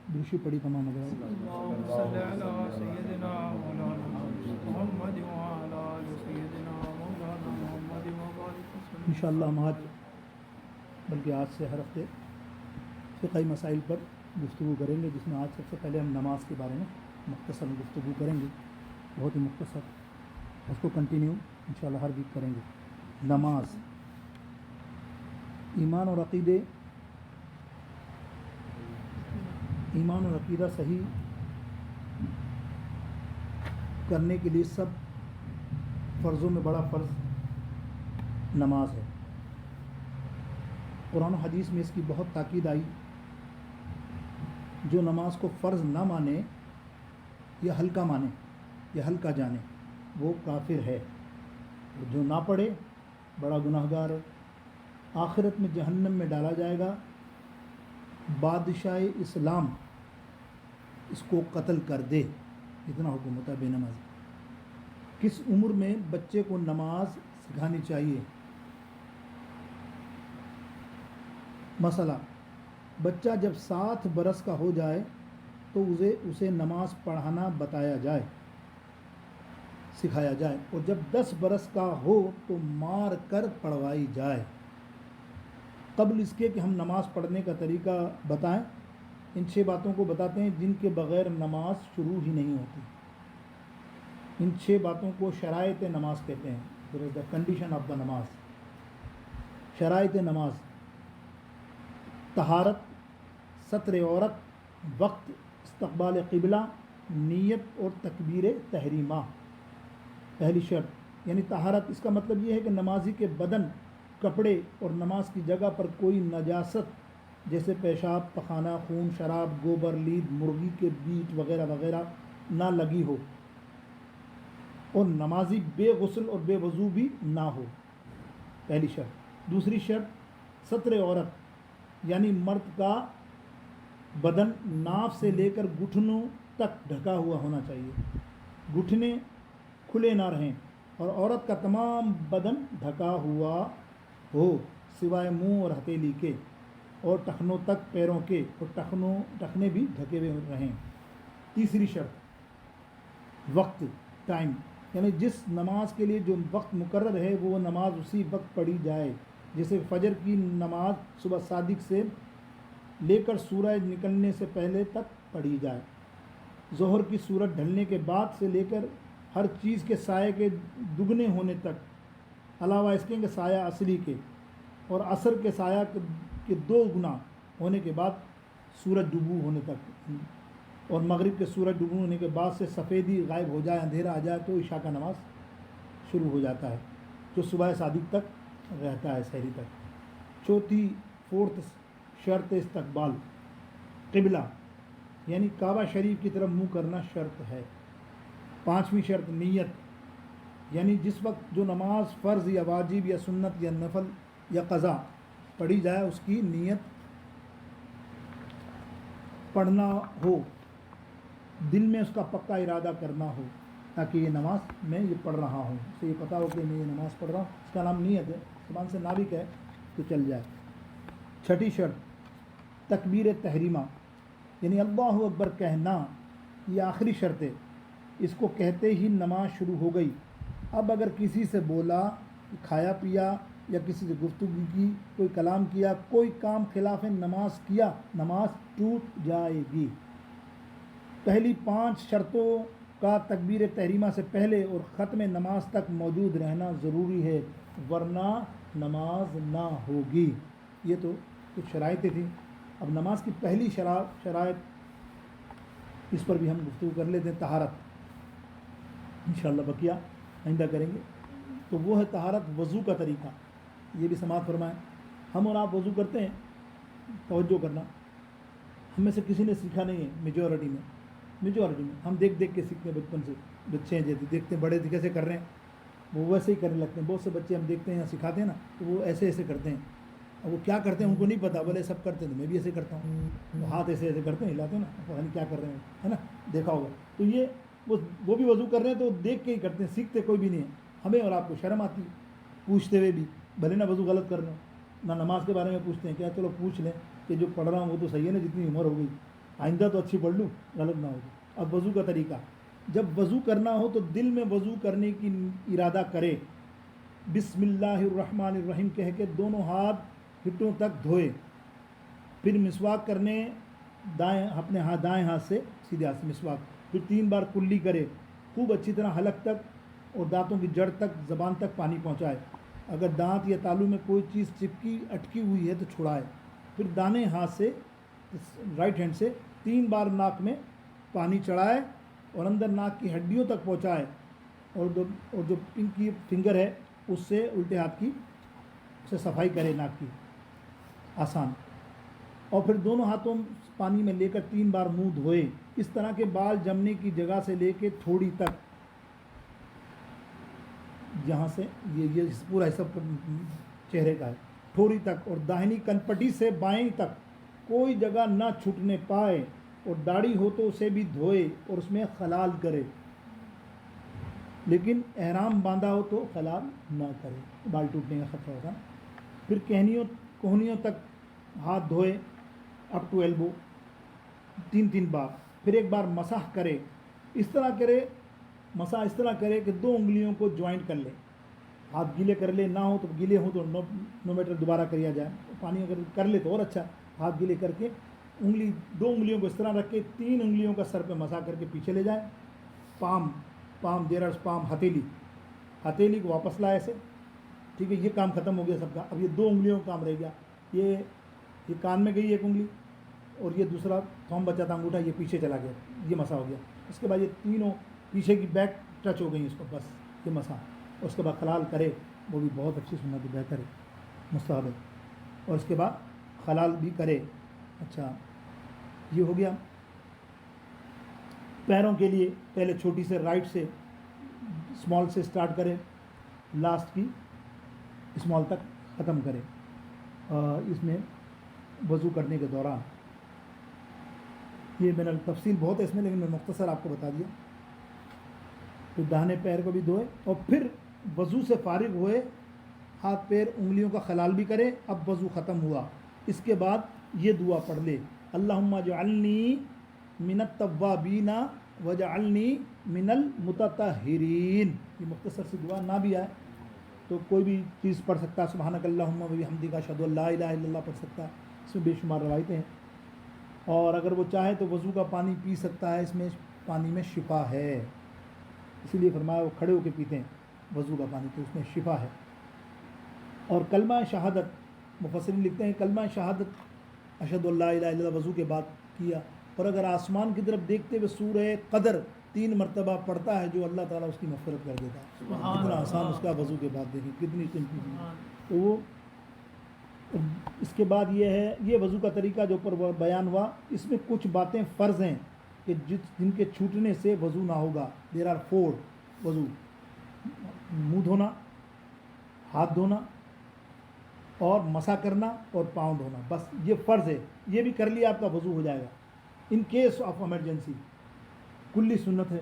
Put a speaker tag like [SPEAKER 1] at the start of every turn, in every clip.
[SPEAKER 1] دوسری پڑی تمام اگر
[SPEAKER 2] اللهم صل على سيدنا مولانا محمد وعلى آل سيدنا مولانا محمد وبارك وسلم.
[SPEAKER 1] انشاءاللہ ہم آج بلکہ آج سے ہر ہفتے فقہی مسائل پر گفتگو کریں گے، جس میں آج سب سے پہلے ہم نماز کے بارے میں مختصر گفتگو کریں گے، بہت ہی مختصر. اس کو کنٹینیو انشاءاللہ ہر ویک کریں گے. نماز، ایمان اور عقیدہ صحیح کرنے کے لیے سب فرضوں میں بڑا فرض نماز ہے. قرآن و حدیث میں اس کی بہت تاکید آئی. جو نماز کو فرض نہ مانے یا ہلکا مانے یا ہلکا جانے وہ کافر ہے. جو نہ پڑھے بڑا گناہ گار ہے، آخرت میں جہنم میں ڈالا جائے گا. بادشاہ اسلام اس کو قتل کر دے، اتنا حکم ہوتا ہے بے نمازی. کس عمر میں بچے کو نماز سکھانی چاہیے؟ مسئلہ، بچہ جب 7 برس کا ہو جائے تو اسے نماز پڑھانا بتایا جائے، سکھایا جائے، اور جب 10 برس کا ہو تو مار کر پڑھوائی جائے. قبل اس کے کہ ہم نماز پڑھنے کا طریقہ بتائیں، ان 6 باتوں کو بتاتے ہیں جن کے بغیر نماز شروع ہی نہیں ہوتی. ان 6 باتوں کو شرائط نماز کہتے ہیں. دیر از دا کنڈیشن آف دا نماز. شرائط نماز: طہارت، ستر عورت، وقت، استقبال قبلہ، نیت اور تکبیر تحریمہ. پہلی شرط یعنی طہارت، اس کا مطلب یہ ہے کہ نمازی کے بدن، کپڑے اور نماز کی جگہ پر کوئی نجاست جیسے پیشاب، پخانہ، خون، شراب، گوبر، لید، مرغی کے بیٹ وغیرہ وغیرہ نہ لگی ہو، اور نمازی بے غسل اور بے وضو بھی نہ ہو. پہلی شرط. دوسری شرط ستر عورت، یعنی مرد کا بدن ناف سے لے کر گھٹنوں تک ڈھکا ہوا ہونا چاہیے، گھٹنے کھلے نہ رہیں، اور عورت کا تمام بدن ڈھکا ہوا ہو سوائے منہ اور ہتھیلی کے، اور ٹخنوں تک پیروں کے، اور ٹخنے بھی ڈھکے ہوئے رہیں. تیسری شرط وقت، ٹائم، یعنی جس نماز کے لیے جو وقت مقرر ہے وہ نماز اسی وقت پڑھی جائے. جیسے فجر کی نماز صبح صادق سے لے کر سورج نکلنے سے پہلے تک پڑھی جائے، ظہر کی سورج ڈھلنے کے بعد سے لے کر ہر چیز کے سائے کے دگنے ہونے تک، علاوہ اس کے سایہ اصلی کے، اور عصر کے سایہ کے 2 گنا ہونے کے بعد سورج ڈوبو ہونے تک، اور مغرب کے سورج ڈوبو ہونے کے بعد سے سفیدی غائب ہو جائے، اندھیرا آ جائے تو عشاء کا نماز شروع ہو جاتا ہے، جو صبح صادق تک رہتا ہے، سحری تک. فورتھ شرط استقبال قبلہ، یعنی کعبہ شریف کی طرف منہ کرنا شرط ہے. 5ویں شرط نیت، یعنی جس وقت جو نماز فرض یا واجب یا سنت یا نفل یا قضا پڑھی جائے اس کی نیت پڑھنا ہو، دل میں اس کا پکا ارادہ کرنا ہو، تاکہ یہ نماز میں یہ پڑھ رہا ہوں، اسے یہ پتہ ہو کہ میں یہ نماز پڑھ رہا ہوں. اس کا نام نیت ہے. زبان سے نابک ہے تو چل جائے. 6ٹھی شرط تکبیر تحریمہ، یعنی اللہ اکبر کہنا. یہ آخری شرط ہے، اس کو کہتے ہی نماز شروع ہو گئی. اب اگر کسی سے بولا، کھایا پیا یا کسی سے گفتگو کی، کوئی کلام کیا، کوئی کام خلاف نماز کیا، نماز ٹوٹ جائے گی. پہلی 5 شرطوں کا تکبیر تحریمہ سے پہلے اور ختم نماز تک موجود رہنا ضروری ہے، ورنہ نماز نہ ہوگی. یہ تو کچھ شرائطیں تھیں. اب نماز کی پہلی شرائط، اس پر بھی ہم گفتگو کر لیتے ہیں. طہارت، انشاءاللہ بقیہ آئندہ کریں گے. تو وہ ہے طہارت. وضو کا طریقہ یہ بھی سماعت فرمائیں. ہم اور آپ وضو کرتے ہیں، توجہ کرنا، ہم میں سے کسی نے سیکھا نہیں ہے. میجورٹی میں ہم دیکھ کے سیکھتے ہیں. بچپن سے بچے ہیں جیسے دیکھتے ہیں بڑے کیسے کر رہے ہیں وہ ویسے ہی کرنے لگتے ہیں. بہت سے بچے ہم دیکھتے ہیں یا سکھاتے ہیں نا تو وہ ایسے کرتے ہیں. اب وہ کیا کرتے ہیں ان کو نہیں پتا، بولے سب کرتے ہیں تو میں بھی ایسے کرتا ہوں. وہ ہاتھ ایسے کرتے ہیں، ہلاتے ہیں نا، پتہ نہیں کیا کر رہے ہیں، ہے نا، دیکھا ہوگا. تو یہ وہ بھی وضو کر رہے ہیں تو دیکھ کے ہی کرتے ہیں، سیکھتے کوئی بھی نہیں ہے. ہمیں اور آپ کو شرم آتی ہے پوچھتے ہوئے بھی، بھلے نہ وضو غلط کر رہے ہو. نہ نماز کے بارے میں پوچھتے ہیں، کیا چلو پوچھ لیں کہ جو پڑھ رہا ہوں وہ تو صحیح ہے نا، جتنی عمر ہو گئی آئندہ تو اچھی پڑھ لوں، غلط نہ ہو جائے۔ اب وضو کا طریقہ، جب وضو کرنا ہو تو دل میں وضو کرنے کی ارادہ کرے، بسم اللہ الرحمن الرحیم کہہ کے دونوں ہاتھ ہٹوں تک دھوئے، پھر مسواک کرنے اپنے دائیں ہاتھ سے سیدھے ہاتھ سے مسواک، پھر 3 بار کلی کرے، خوب اچھی طرح حلق تک اور دانتوں کی جڑ تک زبان تک پانی پہنچائے، اگر دانت یا تالو میں کوئی چیز چپکی اٹکی ہوئی ہے تو چھڑائے، پھر دانے ہاتھ سے رائٹ ہینڈ سے 3 بار ناک میں پانی چڑھائے اور اندر ناک کی ہڈیوں تک پہنچائے، اور جو پنکی فنگر ہے اس سے الٹے ہاتھ کی سے صفائی کرے ناک کی، آسان، اور پھر دونوں ہاتھوں پانی میں لے کر 3 بار منہ دھوئے، اس طرح کے بال جمنے کی جگہ سے لے کے تھوڑی تک، جہاں سے یہ پورا حصہ چہرے کا ہے، تھوڑی تک، اور داہنی کنپٹی سے بائیں تک کوئی جگہ نہ چھوٹنے پائے، اور داڑھی ہو تو اسے بھی دھوئے اور اس میں خلال کرے، لیکن احرام باندھا ہو تو خلال نہ کرے، بال ٹوٹنے کا خطرہ ہوگا۔ پھر کوہنیوں تک ہاتھ دھوئے اپ ٹو ایلبو 3 بار، پھر 1 بار مسح کرے، اس طرح کرے مسح اس طرح کرے کہ 2 انگلیوں کو جوائنٹ کر لے، ہاتھ گیلے کر لے، نہ ہو تو گیلے ہوں تو نو میٹر دوبارہ کیا جائے، پانی اگر کر لے تو اور اچھا، ہاتھ گیلے کر کے 2 انگلیوں کو اس طرح رکھ کے 3 انگلیوں کا سر پہ مسح کر کے پیچھے لے جائیں، پام دیررز پام ہتھیلی کو واپس لائے ایسے، ٹھیک ہے، یہ کام ختم ہو گیا سب کا۔ اب یہ 2 انگلیوں کا کام رہ گیا، یہ کان میں گئی 1 انگلی اور یہ دوسرا تھوم بچا تھا انگوٹھا، یہ پیچھے چلا گیا، یہ مسا ہو گیا۔ اس کے بعد یہ تینوں پیچھے کی بیک ٹچ ہو گئی اس کو، بس یہ مسا، اس کے بعد خلال کرے، وہ بھی بہت اچھی سنت ہے، بہتر ہے، مستحب ہے، اور اس کے بعد خلال بھی کرے۔ اچھا، یہ ہو گیا۔ پیروں کے لیے پہلے چھوٹی سے رائٹ سے اسمال سے اسٹارٹ کرے، لاسٹ کی اسمال تک ختم کرے، اس میں وضو کرنے کے دوران۔ یہ میں نے تفصیل بہت ہے اس میں، لیکن میں مختصر آپ کو بتا دیا۔ پھر داہنے پیر کو بھی دھوئے، اور پھر وضو سے فارغ ہوئے، ہاتھ پیر انگلیوں کا خلال بھی کرے، اب وضو ختم ہوا، اس کے بعد یہ دعا پڑھ لے، اللہم اجعلنی من التوابین وجعلنی من المتطہرین۔ یہ مختصر سی دعا، نہ بھی آئے تو کوئی بھی چیز پڑھ سکتا ہے، سبحانک اللہم وبحمدک اشہد ان لا الہ الا اللہ پڑھ سکتا ہے، اس میں بے شمار روایتیں ہیں، اور اگر وہ چاہے تو وضو کا پانی پی سکتا ہے، اس میں پانی میں شفا ہے، اسی لیے فرمایا وہ کھڑے ہو کے پیتے ہیں وضو کا پانی، تو اس میں شفا ہے۔ اور کلمہ شہادت، مفسرین لکھتے ہیں کلمہ شہادت اشہد ان لا الہ الا اللہ وضو کے بعد کیا، اور اگر آسمان کی طرف دیکھتے ہوئے سورہ قدر 3 مرتبہ پڑھتا ہے، جو اللہ تعالیٰ اس کی مغفرت کر دیتا ہے، کتنا آسان اس کا وضو کے بعد، دیکھیں کتنی قیمتی چیز۔ تو وہ اس کے بعد یہ ہے، یہ وضو کا طریقہ جو اوپر بیان ہوا، اس میں کچھ باتیں فرض ہیں کہ جن کے چھوٹنے سے وضو نہ ہوگا۔ دیر آر 4 وضو: منہ دھونا، ہاتھ دھونا، اور مسا کرنا، اور پاؤں دھونا، بس یہ فرض ہے، یہ بھی کر لیا آپ کا وضو ہو جائے گا ان کیس آف ایمرجنسی۔ کلی سنت ہے،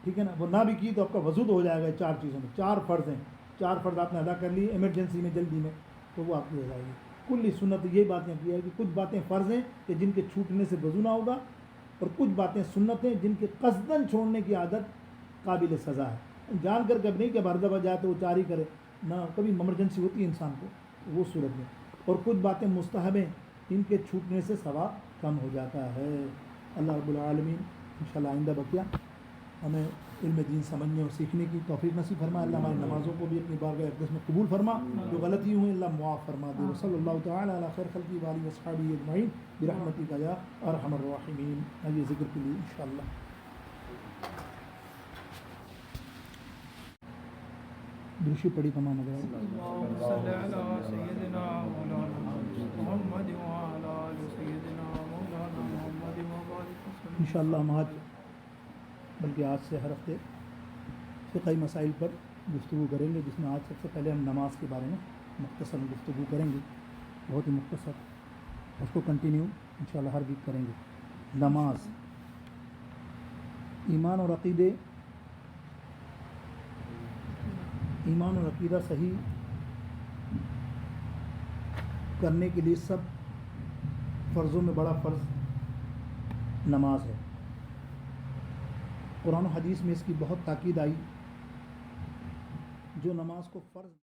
[SPEAKER 1] ٹھیک ہے نا، وہ نہ بھی کی تو آپ کا وضو تو ہو جائے گا 4 چیزوں میں، 4 فرض ہیں، 4 فرض آپ نے ادا کر لیے ایمرجنسی میں، جلدی میں، تو وہ آپ کی ہو جائے گی۔ کلی سنت یہ باتیں کی ہے کہ کچھ باتیں فرض ہیں کہ جن کے چھوٹنے سے وضو نہ ہوگا، اور کچھ باتیں سنت ہیں جن کے قصداً چھوڑنے کی عادت قابل سزا ہے، جان کر کب نہیں کہ ہر دفعہ جائے تو وہ 4 ہی کرے، نہ، کبھی ایمرجنسی ہوتی ہے انسان کو، وہ صورت میں۔ اور کچھ باتیں مستحب ہیں، ان کے چھوٹنے سے ثواب کم ہو جاتا ہے۔ اللہ رب العالمین انشاءاللہ آئندہ بقیہ ہمیں علم دین سمجھنے اور سیکھنے کی توفیق نصیب فرما۔ اللہ ہماری نمازوں کو بھی اپنی بارگاہ اقدس میں قبول فرما، جو غلطی ہوئیں اللہ معاف فرما دے۔ وصلی اللہ تعالی علی خیر خلقہ و آلہ واصحابہ اجمعین برحمتک یا ارحم الراحمین۔ آئیے ذکر کے لیے انشاءاللہ۔ درشی پڑھی تمام حضرات۔
[SPEAKER 2] اللهم صل على سيدنا مولانا محمد وعلى آل سيدنا مولانا محمد وبارك وسلم۔
[SPEAKER 1] انشاءاللہ ہم آج، بلکہ آج سے ہر ہفتے فقہی مسائل پر گفتگو کریں گے، جس میں آج سب سے پہلے ہم نماز کے بارے میں مختصر گفتگو کریں گے، بہت ہی مختصر، اس کو کنٹینیو انشاءاللہ ہر ویک کریں گے۔ نماز، ایمان اور عقیدے، ایمان اور عقیدہ صحیح کرنے کے لیے سب فرضوں میں بڑا فرض نماز ہے۔ قرآن و حدیث میں اس کی بہت تاکید آئی، جو نماز کو فرض